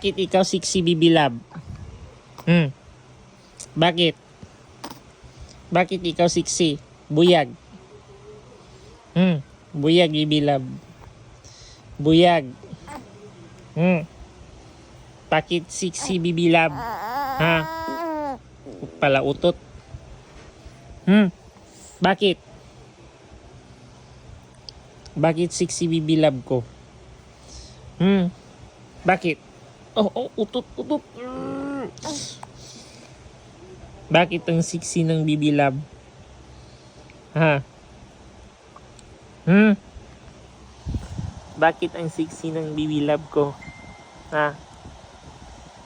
Bakit ikaw sexy, Bibi Love? Bakit? Bakit ikaw sexy? Buyag. Buyag, Bibi Love. Buyag. Bakit sexy, Bibi Love? Ha? Pala utot. Bakit? Bakit sexy, Bibi Love ko? Bakit? Utot. Bakit ang sexy ng Bibi Love? Ha? Bakit ang sexy ng Bibi Love ko? Ha?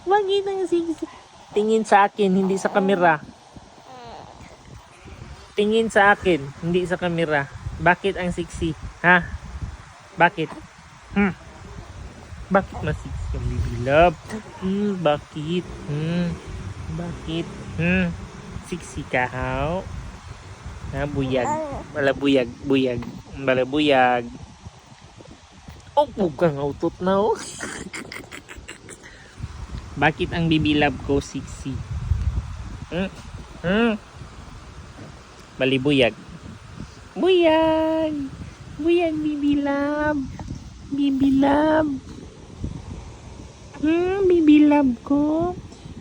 Bakit ang sexy? Tingin sa akin, hindi sa kamera. Tingin sa akin, hindi sa kamera. Bakit ang sexy? Ha? Bakit? Bakit mas sexy ang Bibi Love? Bakit? Bakit? Sexy ka, how? Ha, buyag. Malabuyag, buyag. Malabuyag. Kang utot na, oh. Bakit ang Bibi Love ko sexy? Balibuyag. Buyag. Buyag, Bibi Love. Bibi Love. Bibi Love ko.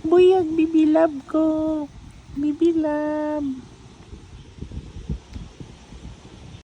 Buyag, Bibi Love ko. Bibi Love.